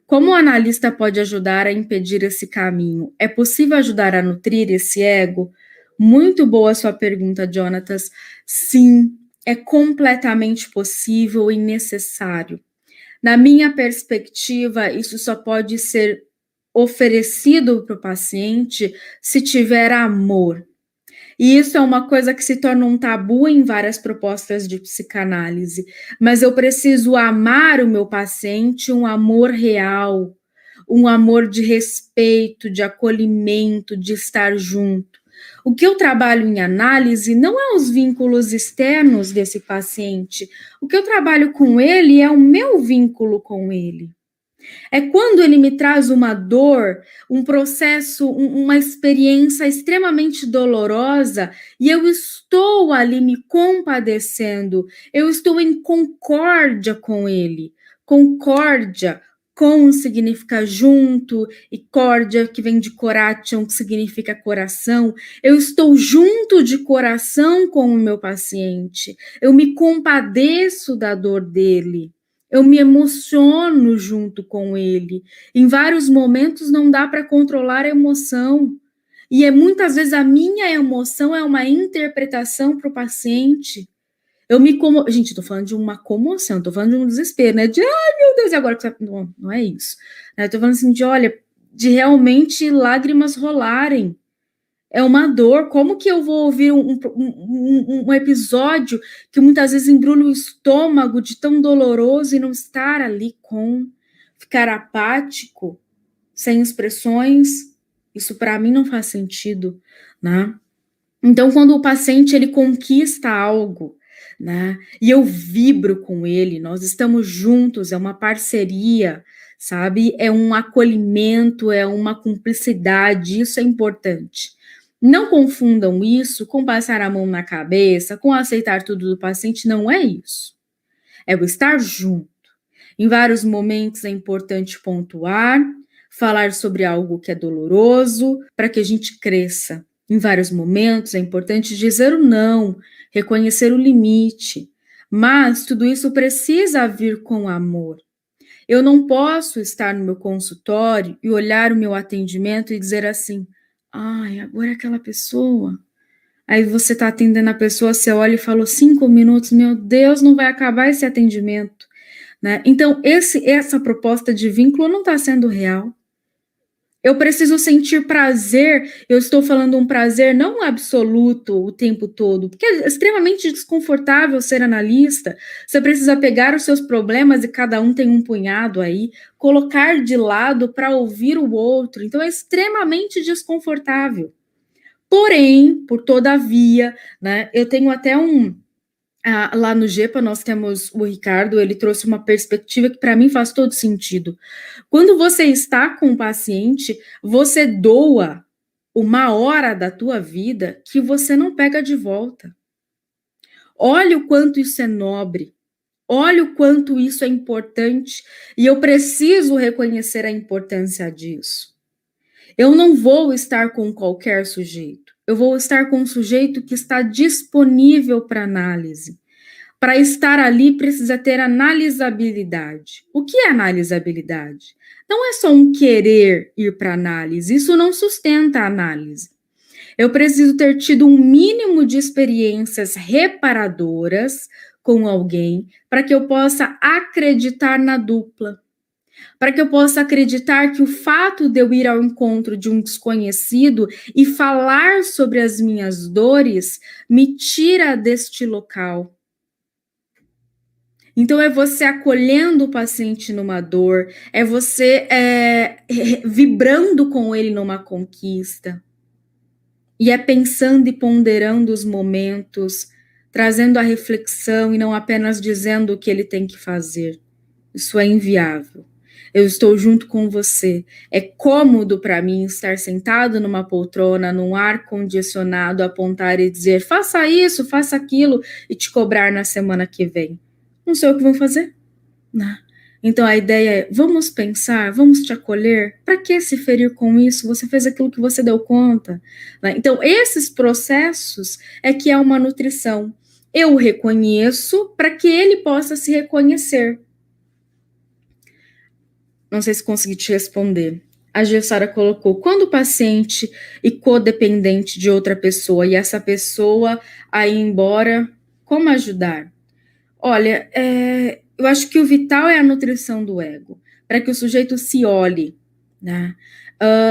Como o analista pode ajudar a impedir esse caminho? É possível ajudar a nutrir esse ego? Muito boa sua pergunta, Jonatas. Sim, é completamente possível e necessário. Na minha perspectiva, isso só pode ser oferecido para o paciente se tiver amor. E isso é uma coisa que se torna um tabu em várias propostas de psicanálise. Mas eu preciso amar o meu paciente, um amor real, um amor de respeito, de acolhimento, de estar junto. O que eu trabalho em análise não é os vínculos externos desse paciente. O que eu trabalho com ele é o meu vínculo com ele. É quando ele me traz uma dor, um processo, uma experiência extremamente dolorosa, e eu estou ali me compadecendo, eu estou em concórdia com ele. Concórdia, com significa junto, e córdia, que vem de coration, que significa coração. Eu estou junto de coração com o meu paciente, eu me compadeço da dor dele. Eu me emociono junto com ele. Em vários momentos não dá para controlar a emoção. E muitas vezes a minha emoção é uma interpretação para o paciente. Gente, estou falando de uma comoção, estou falando de um desespero, né? De, ai meu Deus, e agora que você... Não é isso. Estou falando assim de realmente lágrimas rolarem. É uma dor. Como que eu vou ouvir um episódio que muitas vezes embrulha o estômago de tão doloroso e não estar ali ficar apático, sem expressões? Isso para mim não faz sentido, né? Então, quando o paciente ele conquista algo, né? E eu vibro com ele, nós estamos juntos, é uma parceria, sabe? É um acolhimento, é uma cumplicidade, isso é importante. Não confundam isso com passar a mão na cabeça, com aceitar tudo do paciente, não é isso. É o estar junto. Em vários momentos é importante pontuar, falar sobre algo que é doloroso, para que a gente cresça. Em vários momentos é importante dizer o não, reconhecer o limite. Mas tudo isso precisa vir com amor. Eu não posso estar no meu consultório e olhar o meu atendimento e dizer assim, ai, agora é aquela pessoa. Aí você está atendendo a pessoa, você olha e falou 5 minutos, meu Deus, não vai acabar esse atendimento. Né? Então, essa proposta de vínculo não está sendo real. Eu preciso sentir prazer, eu estou falando um prazer não absoluto o tempo todo, porque é extremamente desconfortável ser analista, você precisa pegar os seus problemas e cada um tem um punhado aí, colocar de lado para ouvir o outro, então é extremamente desconfortável. Porém, por todavia, né, eu tenho até lá no GEPA nós temos o Ricardo, ele trouxe uma perspectiva que para mim faz todo sentido. Quando você está com o paciente, você doa 1 hora da tua vida que você não pega de volta. Olha o quanto isso é nobre, olha o quanto isso é importante, e eu preciso reconhecer a importância disso. Eu não vou estar com qualquer sujeito, eu vou estar com um sujeito que está disponível para análise. Para estar ali, precisa ter analisabilidade. O que é analisabilidade? Não é só um querer ir para análise, isso não sustenta a análise. Eu preciso ter tido um mínimo de experiências reparadoras com alguém para que eu possa acreditar na dupla. Para que eu possa acreditar que o fato de eu ir ao encontro de um desconhecido e falar sobre as minhas dores me tira deste local. Então, é você acolhendo o paciente numa dor, é você vibrando com ele numa conquista. E é pensando e ponderando os momentos, trazendo a reflexão e não apenas dizendo o que ele tem que fazer. Isso é inviável. Eu estou junto com você. É cômodo para mim estar sentado numa poltrona, num ar-condicionado, apontar e dizer, faça isso, faça aquilo, e te cobrar na semana que vem. Não sei o que vão fazer. Não. Então a ideia é, vamos pensar, vamos te acolher, para que se ferir com isso? Você fez aquilo que você deu conta. Né? Então esses processos é que é uma nutrição. Eu reconheço para que ele possa se reconhecer. Não sei se consegui te responder. A Gessara colocou, quando o paciente e codependente de outra pessoa e essa pessoa a ir embora, como ajudar? Olha, eu acho que o vital é a nutrição do ego, para que o sujeito se olhe, né?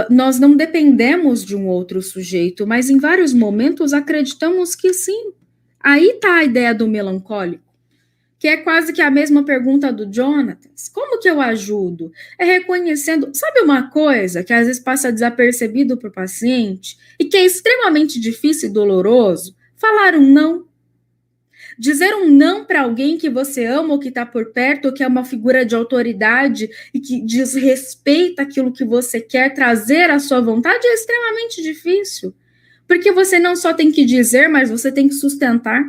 Nós não dependemos de um outro sujeito, mas em vários momentos acreditamos que sim. Aí está a ideia do melancólico, que é quase que a mesma pergunta do Jonathan. Como que eu ajudo? É reconhecendo... Sabe uma coisa que às vezes passa desapercebido para o paciente e que é extremamente difícil e doloroso? Falar um não. Dizer um não para alguém que você ama ou que está por perto, ou que é uma figura de autoridade e que desrespeita aquilo que você quer trazer à sua vontade é extremamente difícil. Porque você não só tem que dizer, mas você tem que sustentar,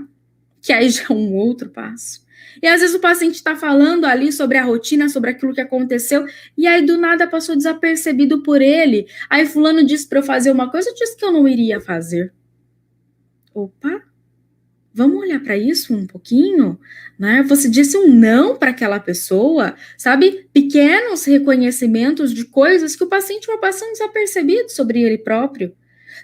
que aí já é um outro passo. E às vezes o paciente está falando ali sobre a rotina, sobre aquilo que aconteceu, e aí do nada passou desapercebido por ele. Aí fulano disse para eu fazer uma coisa, eu disse que eu não iria fazer. Opa! Vamos olhar para isso um pouquinho, né? Você disse um não para aquela pessoa, sabe? Pequenos reconhecimentos de coisas que o paciente vai passando desapercebido sobre ele próprio.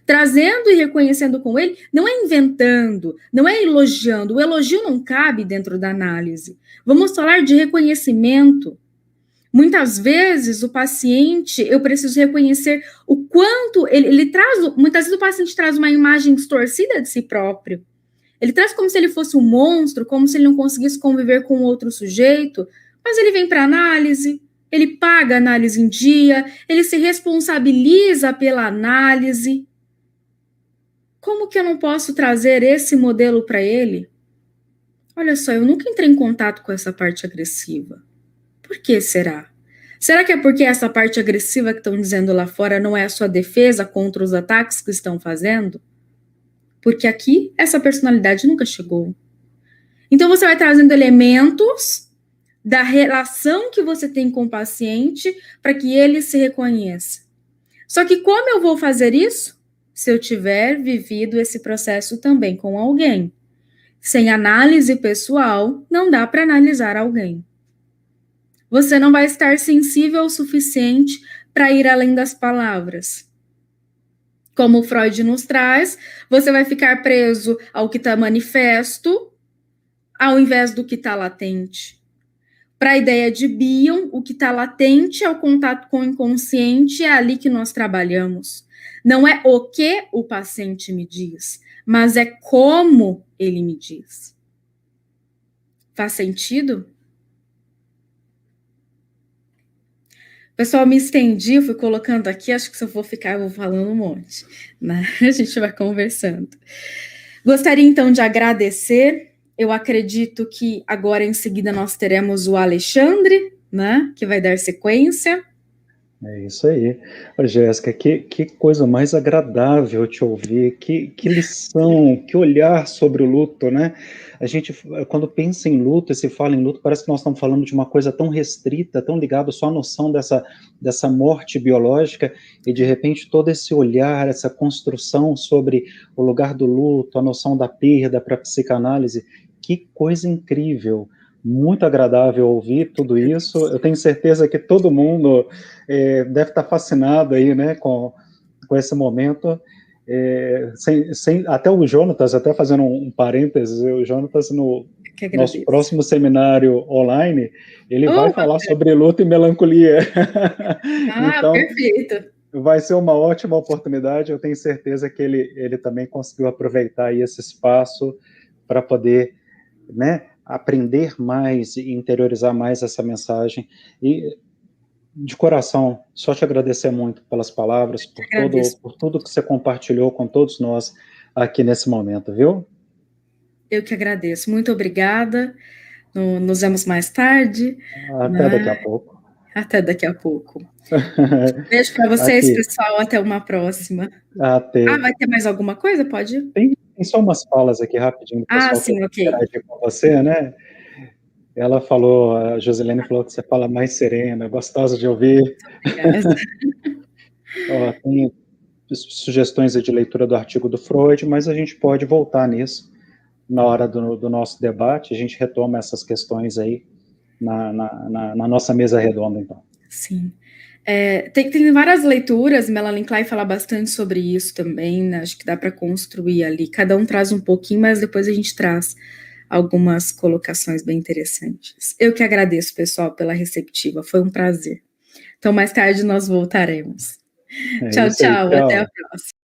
Trazendo e reconhecendo com ele, não é inventando, não é elogiando. O elogio não cabe dentro da análise. Vamos falar de reconhecimento. Muitas vezes o paciente, eu preciso reconhecer o quanto ele traz, muitas vezes o paciente traz uma imagem distorcida de si próprio. Ele traz como se ele fosse um monstro, como se ele não conseguisse conviver com outro sujeito, mas ele vem para análise, ele paga a análise em dia, ele se responsabiliza pela análise. Como que eu não posso trazer esse modelo para ele? Olha só, eu nunca entrei em contato com essa parte agressiva. Por que será? Será que é porque essa parte agressiva que estão dizendo lá fora não é a sua defesa contra os ataques que estão fazendo? Porque aqui essa personalidade nunca chegou. Então você vai trazendo elementos da relação que você tem com o paciente para que ele se reconheça. Só que como eu vou fazer isso? Se eu tiver vivido esse processo também com alguém. Sem análise pessoal, não dá para analisar alguém. Você não vai estar sensível o suficiente para ir além das palavras. Como Freud nos traz, você vai ficar preso ao que está manifesto, ao invés do que está latente. Para a ideia de Bion, o que está latente é o contato com o inconsciente, é ali que nós trabalhamos. Não é o que o paciente me diz, mas é como ele me diz. Faz sentido? Pessoal, me estendi, fui colocando aqui, acho que se eu vou ficar, eu vou falando um monte, né? A gente vai conversando. Gostaria, então, de agradecer. Eu acredito que agora, em seguida, nós teremos o Alexandre, né? Que vai dar sequência. É isso aí. Ô, Jéssica, que coisa mais agradável te ouvir, que lição, que olhar sobre o luto, né? A gente, quando pensa em luto e se fala em luto, parece que nós estamos falando de uma coisa tão restrita, tão ligada só à noção dessa morte biológica, e de repente todo esse olhar, essa construção sobre o lugar do luto, a noção da perda para a psicanálise, que coisa incrível. Muito agradável ouvir tudo isso. Eu tenho certeza que todo mundo deve estar fascinado aí, né, com esse momento. Até o Jonatas, até fazendo um parênteses, o Jonatas no nosso próximo seminário online, ele vai falar sobre luto e melancolia. Então, perfeito. Vai ser uma ótima oportunidade. Eu tenho certeza que ele também conseguiu aproveitar aí esse espaço para poder, né, aprender mais e interiorizar mais essa mensagem. E, de coração, só te agradecer muito pelas palavras, por tudo que você compartilhou com todos nós aqui nesse momento, viu? Eu que agradeço. Muito obrigada. Nos vemos mais tarde. Até daqui a pouco. Até daqui a pouco. Beijo para vocês, aqui. Pessoal. Até uma próxima. Até. Vai ter mais alguma coisa? Pode? Tem só umas falas aqui rapidinho do pessoal sim, que ok. interagir com você, né? Ela falou, a Josilene falou que você fala mais serena, gostosa de ouvir. Tem sugestões de leitura do artigo do Freud, mas a gente pode voltar nisso na hora do nosso debate, a gente retoma essas questões aí na nossa mesa redonda, então. Sim. Tem várias leituras, Melanie Klein fala bastante sobre isso também, né? Acho que dá para construir ali, cada um traz um pouquinho, mas depois a gente traz algumas colocações bem interessantes. Eu que agradeço, pessoal, pela receptiva, foi um prazer. Então, mais tarde nós voltaremos. É Tchau, isso aí, tchau, até a tchau. próxima.